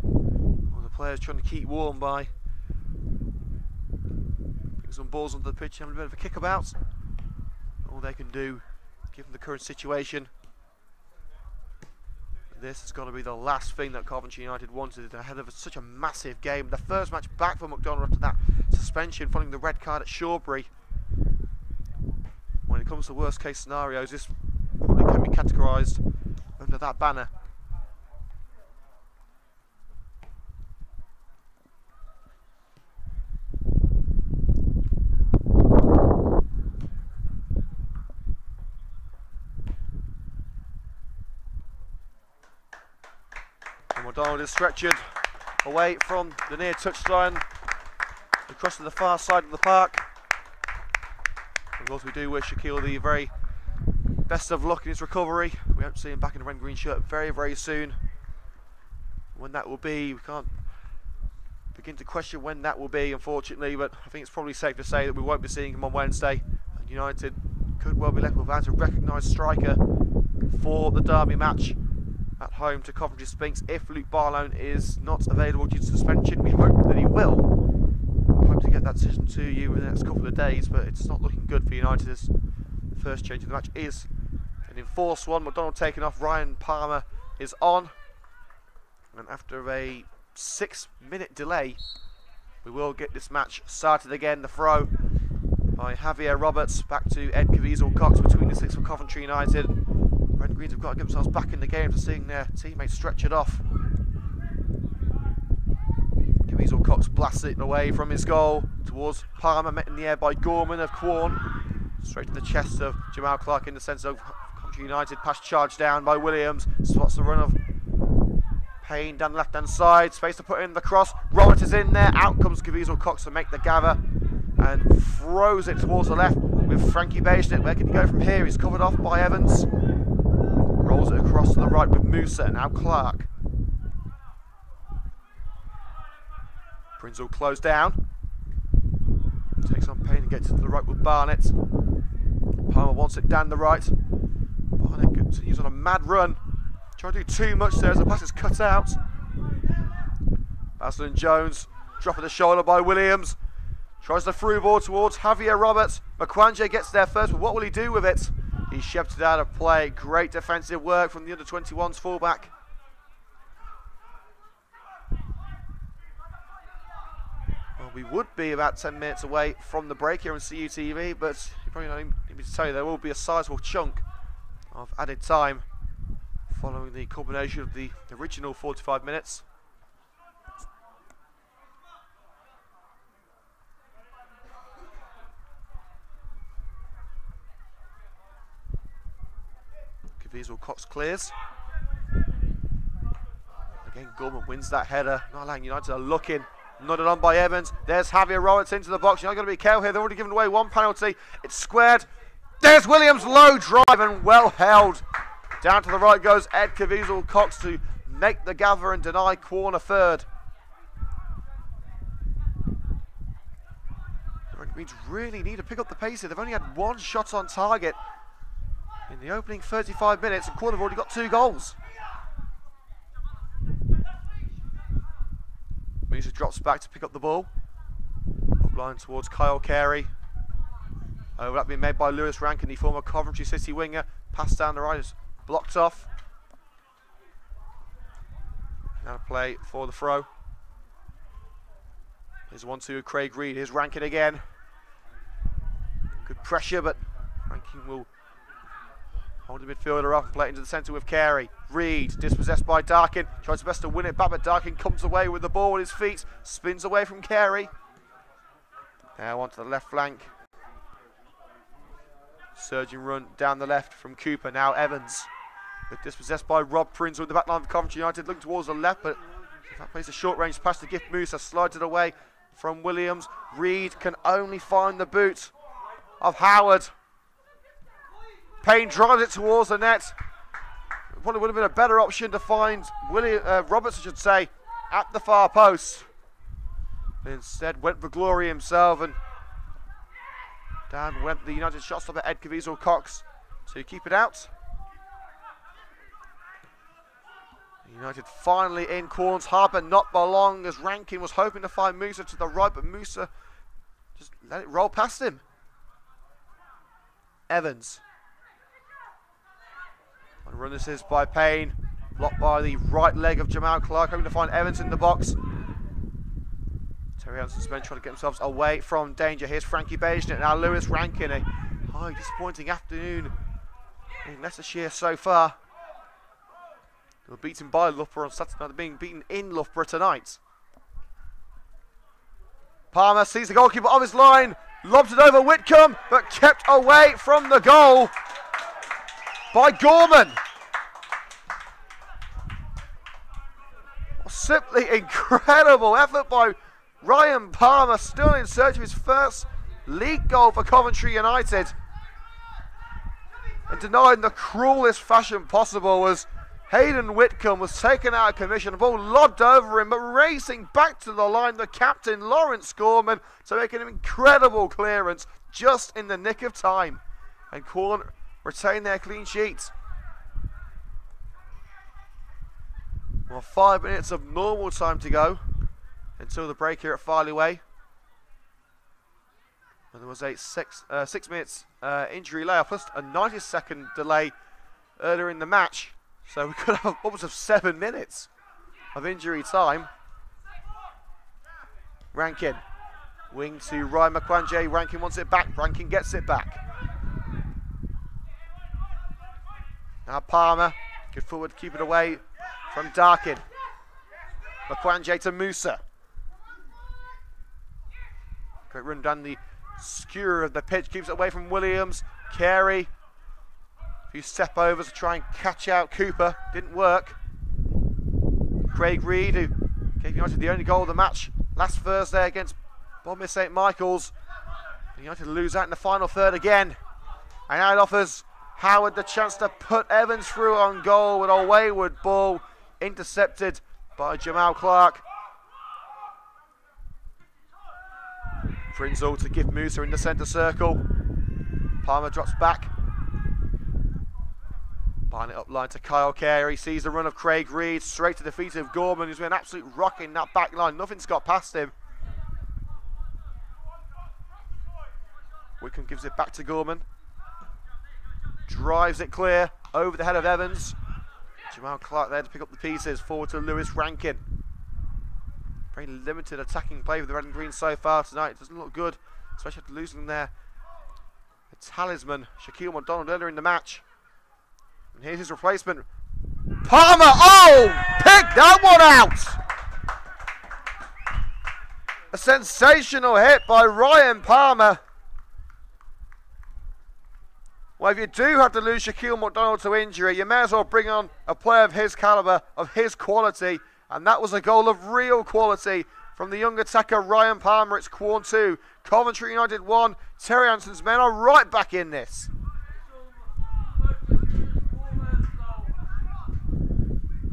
Well, the players trying to keep warm by putting some balls onto the pitch, having a bit of a kickabout. All they can do, given the current situation. This has got to be the last thing that Coventry United wanted ahead of such a massive game. The first match back for McDonald after that suspension following the red card at Shawbury. When it comes to worst case scenarios, this probably can be categorised under that banner. McDonald is stretchered away from the near touchline across to the far side of the park. Of course, we do wish Shaquille the very best of luck in his recovery. We hope to see him back in the red and green shirt very, very soon. When that will be, we can't begin to question when that will be, unfortunately, but I think it's probably safe to say that we won't be seeing him on Wednesday. And United could well be left without a recognised striker for the derby match at home to Coventry Spinks. If Luke Barlow is not available due to suspension, we hope that he will. We hope to get get that decision to you in the next couple of days, but it's not looking good for United as the first change of the match is an enforced one. McDonald taken off, Ryan Palmer is on. And after a 6-minute delay, we will get this match started again. The throw by Javier Roberts back to Ed Caviezel-Cox between the six for Coventry United. Red and Greens have got to get themselves back in the game to seeing their teammates stretch it off. Caviezel-Cox blasts it away from his goal towards Palmer, met in the air by Gorman of Quorn. Straight to the chest of Jamal Clark in the centre of Coventry United. Pass charged down by Williams. Spots the run of Payne down the left hand side. Space to put in the cross. Roberts is in there. Out comes Caviezel-Cox to make the gather and throws it towards the left with Frankie Bejsnik. Where can he go from here? He's covered off by Evans. Rolls it across to the right with Musa and now Clark. Prinzel closed down. Takes on Payne and gets to the right with Barnett. Palmer wants it down the right. Barnett continues on a mad run. Trying to do too much there as the pass is cut out. Baslin Jones, drop of the shoulder by Williams. Tries the through ball towards Javier Roberts. Makwanje gets there first, but what will he do with it? He's shepherded out of play. Great defensive work from the under-21s fullback. Well, we would be about 10 minutes away from the break here on CUTV, but you probably don't need me to tell you there will be a sizable chunk of added time following the culmination of the original 45 minutes. Caviezel-Cox clears. Again, Gorman wins that header. Not allowing United are looking. Nodded on by Evans. There's Javier Roberts into the box. You're not going to be careful here. They've already given away one penalty. It's squared. There's Williams' low drive and well held. Down to the right goes Ed Caviezel-Cox to make the gather and deny Quorn a third. The Red Greens really need to pick up the pace here. They've only had one shot on target in the opening 35 minutes, and Quorn have already got 2 goals. Musa drops back to pick up the ball. Up line towards Kyle Carey. Overlap being made by Lewis Rankin, the former Coventry City winger. Pass down the right is blocked off. Now to play for the throw. Here's 1-2 with Craig Reed. Here's Rankin again. Good pressure, but Rankin will hold the midfielder up and play it into the centre with Carey. Reed, dispossessed by Darkin. Tries his best to win it back, but Darkin comes away with the ball with his feet. Spins away from Carey. Now onto the left flank. Surging run down the left from Cooper. Now Evans. But dispossessed by Rob Prinzel in the back line of Coventry United. Looking towards the left, but that plays a short range pass to Gift Musa. Slides it away from Williams. Reed can only find the boot of Howard. Payne drives it towards the net. Probably would have been a better option to find Roberts, I should say, at the far post. But instead went for glory himself, and down went the United shot stopper Ed Caviezel-Cox to keep it out. United finally in Quorn's harbour, not by long, as Rankin was hoping to find Musa to the right, but Musa just let it roll past him. Evans. And run this is by Payne, blocked by the right leg of Jamal Clark, hoping to find Evans in the box. Terry Hanson's men trying to get themselves away from danger. Here's Frankie Bejsnik, now Lewis Rankin. A highly disappointing afternoon in Leicestershire so far. They were beaten by Loughborough on Saturday night. They're being beaten in Loughborough tonight. Palmer sees the goalkeeper off his line, lobs it over Whitcomb, but kept away from the goal by Gorman. Simply incredible effort by Ryan Palmer, still in search of his first league goal for Coventry United. And denied in the cruelest fashion possible as Hayden Whitcomb was taken out of commission. The ball lobbed over him, but racing back to the line, the captain, Lawrence Gorman, to make an incredible clearance just in the nick of time. And Quorn retain their clean sheet. Well, 5 minutes of normal time to go until the break here at Farley Way. And there was a 6 minutes injury layoff, plus a 90-second delay earlier in the match. So we could have upwards of 7 minutes of injury time. Rankin. Wing to Ryan McQuanje. Rankin wants it back. Rankin gets it back. Now Palmer. Good forward, keep it away from Darkin. McQuanje to Musa. Great run down the skewer of the pitch. Keeps it away from Williams. Carey. A few step overs to try and catch out Cooper. Didn't work. Craig Reed, who gave United the only goal of the match last Thursday against Bournemouth St Michael's. United lose out in the final third again. And now it offers Howard the chance to put Evans through on goal with a wayward ball intercepted by Jamal Clark. Prinzel to give Musa in the centre circle. Palmer drops back. Buying it up line to Kyle Carey. Sees the run of Craig Reed straight to the feet of Gorman, who's been an absolute rock in that back line. Nothing's got past him. Wickham gives it back to Gorman. Drives it clear over the head of Evans. Jamal Clark there to pick up the pieces. Forward to Lewis Rankin. Very limited attacking play with the red and green so far tonight. It doesn't look good, especially after losing their talisman, Shaquille McDonald, earlier in the match. And here's his replacement. Palmer! Oh! Pick that one out! A sensational hit by Ryan Palmer. Well, if you do have to lose Shaquille McDonald to injury, you may as well bring on a player of his calibre, of his quality. And that was a goal of real quality from the young attacker Ryan Palmer. It's Quorn 2, Coventry United 1. Terry Anson's men are right back in this.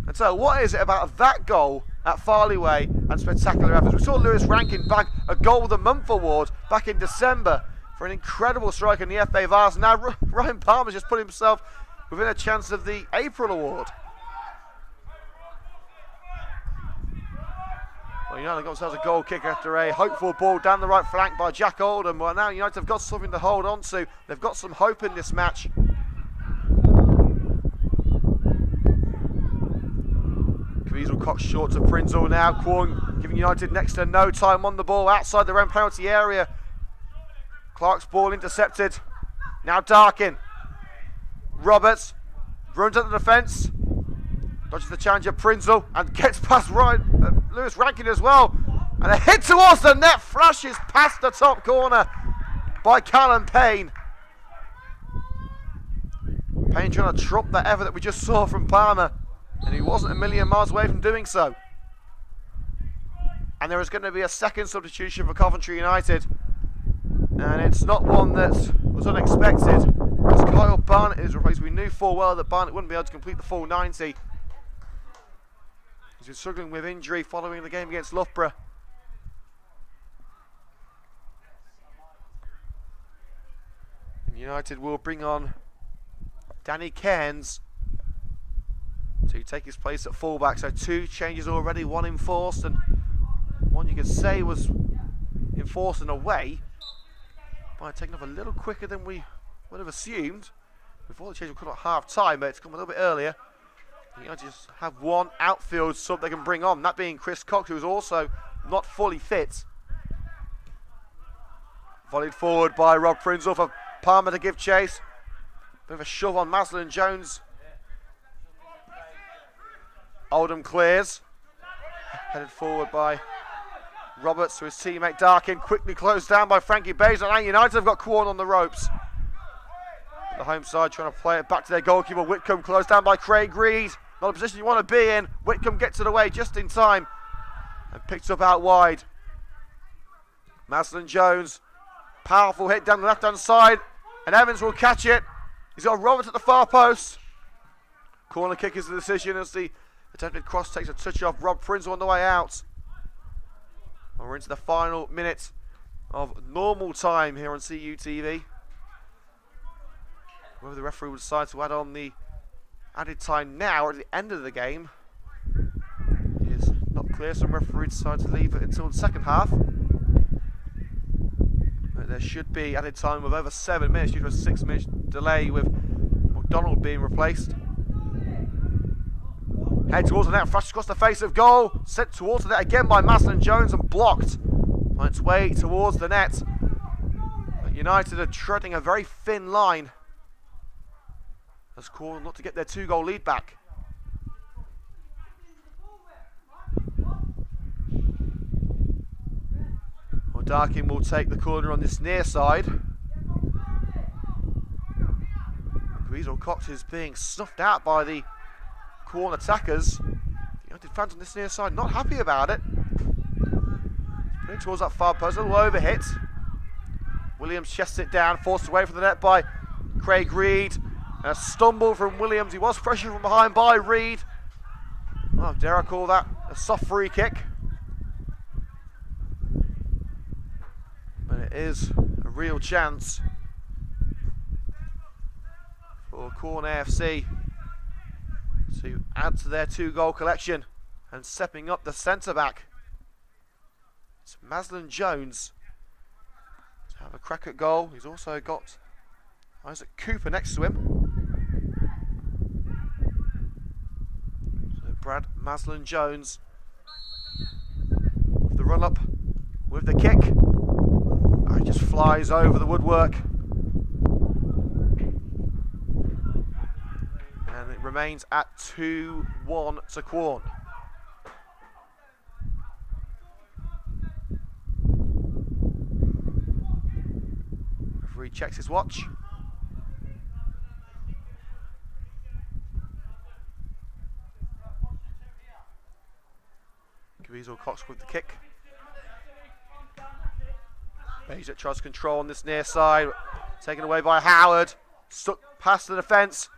And so what is it about that goal at Farley Way and spectacular efforts? We saw Lewis Rankin bag a Goal of the Month award back in December for an incredible strike in the FA Vase. Now Ryan Palmer's just put himself within a chance of the April award. Well, United got themselves a goal kick after a hopeful ball down the right flank by Jack Oldham. Well, now United have got something to hold on to. They've got some hope in this match. Caviezel Cox short to Prinzel now. Quorn giving United next to no time on the ball outside their own penalty area. Clark's ball intercepted. Now Darkin. Roberts runs at the defence. Dodges the challenge of Prinzel and gets past Lewis Rankin as well. And a hit towards the net flashes past the top corner by Callum Payne. Payne trying to trump that effort that we just saw from Palmer. And he wasn't a million miles away from doing so. And there is going to be a second substitution for Coventry United. And it's not one that was unexpected. As Kyle Barnett is replaced. We knew full well that Barnett wouldn't be able to complete the full 90. He's been struggling with injury following the game against Loughborough. And United will bring on Danny Cairns to take his place at fullback. So 2 changes already, 1 enforced and 1 you could say was enforced in a way by taking off a little quicker than we would have assumed. Before the change would come at half time, but it's come a little bit earlier. You just have 1 outfield sub they can bring on, that being Chris Cox, who is also not fully fit. Volleyed forward by Rob Prinzel for Palmer to give chase. Bit of a shove on Maslin Jones. Oldham clears. Headed forward by Roberts to his teammate Darkin. Quickly closed down by Frankie Bays. And United have got Quorn on the ropes. The home side trying to play it back to their goalkeeper. Whitcomb closed down by Craig Reed. Not a position you want to be in. Whitcomb gets it away just in time and picks up out wide. Maslin Jones. Powerful hit down the left hand side. And Evans will catch it. He's got Roberts at the far post. Corner kick is the decision as the attempted cross takes a touch off Rob Prinzel on the way out. And we're into the final minute of normal time here on CUTV. Whether the referee would decide to add on the added time now or at the end of the game is not clear. Some referees decide to leave it until the second half. But There should be added time of over 7 minutes due to a 6-minute delay with McDonald being replaced. Head towards the net, flashes across the face of goal, sent towards the net again by Maslin Jones and blocked on its way towards the net. But United are treading a very thin line as Quorn look to get their 2-goal lead back. Darkin will take the corner on this near side. Weasel Cox is being snuffed out by the Quorn attackers. The United fans on this near side not happy about it. Putting towards that far post, a little overhit. Williams chests it down, forced away from the net by Craig Reed. And a stumble from Williams. He was pressured from behind by Reed. Oh, dare I call that a soft free kick? But it is a real chance for Quorn AFC to add to their 2-goal collection. And stepping up the centre-back, it's Maslin Jones to have a crack at goal. He's also got Isaac Cooper next to him. So Brad Maslin Jones with the run-up, with the kick. He just flies over the woodwork. And it remains at 2-1 to Quorn. Referee checks his watch. Weasel Cox with the kick. Beja tries to control on this near side, taken away by Howard, stuck past the defence.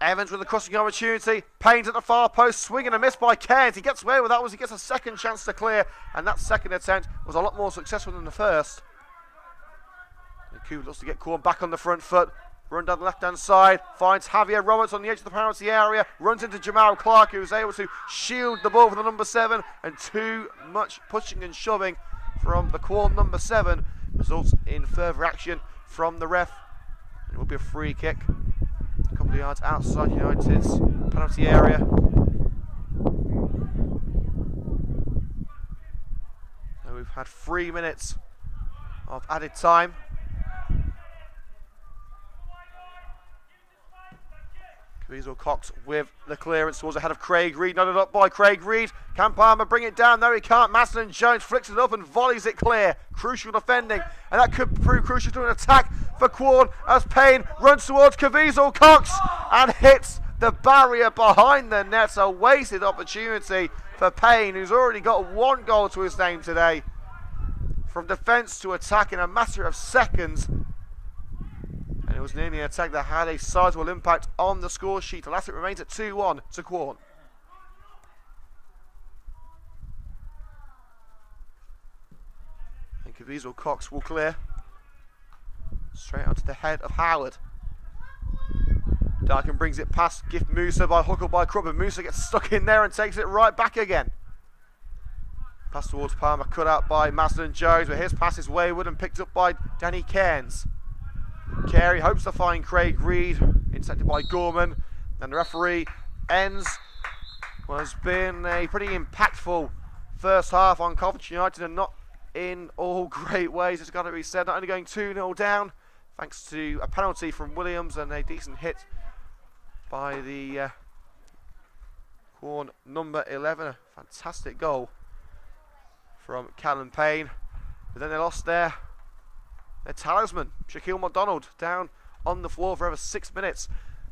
Evans with a crossing opportunity, Payne's at the far post, swing and a miss by Cairns. He gets away with that as he gets a second chance to clear, and that second attempt was a lot more successful than the first. And Cooper looks to get Quorn back on the front foot, run down the left-hand side, finds Javier Roberts on the edge of the penalty area, runs into Jamal Clark, who is able to shield the ball for the number 7, and too much pushing and shoving from the Quorn number 7 results in further action from the ref. It will be a free kick a couple of yards outside United's penalty area. So we've had 3 minutes of added time. Weasel Cox with the clearance towards the head of Craig Reed, nodded up by Craig Reed. Can Palmer bring it down? No, he can't. Maslin Jones flicks it up and volleys it clear. Crucial defending, and that could prove crucial to an attack for Quorn as Payne runs towards Caviezel Cox and hits the barrier behind the net. A wasted opportunity for Payne, who's already got 1 goal to his name today. From defence to attack in a matter of seconds. And it was nearly an attack that had a sizable impact on the score sheet. Alas, it remains at 2-1 to Quorn. And Caviezel Cox will clear. Straight onto the head of Howard. Darkin brings it past Gift Musa by hook up by Krupp, and Musa gets stuck in there and takes it right back again. Pass towards Palmer, cut out by Maslin Jones, but his pass is wayward and picked up by Danny Cairns. Carey hopes to find Craig Reed, intercepted by Gorman, and the referee ends what has been a pretty impactful first half on Coventry United, and not in all great ways, it's got to be said. Not only going 2-0 down, thanks to a penalty from Williams and a decent hit by the Quorn number 11, a fantastic goal from Callum Payne, but then they lost their talisman, Shaquille McDonald, down on the floor for over 6 minutes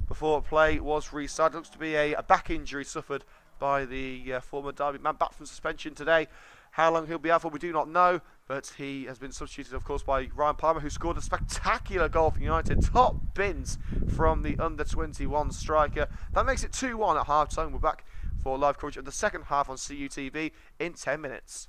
before play was restarted. Looks to be a back injury suffered by the former Derby man, back from suspension today. How long he'll be out for, we do not know, but he has been substituted, of course, by Ryan Palmer, who scored a spectacular goal for United. Top bins from the under-21 striker. That makes it 2-1 at half-time. We're back for live coverage of the second half on CUTV in 10 minutes.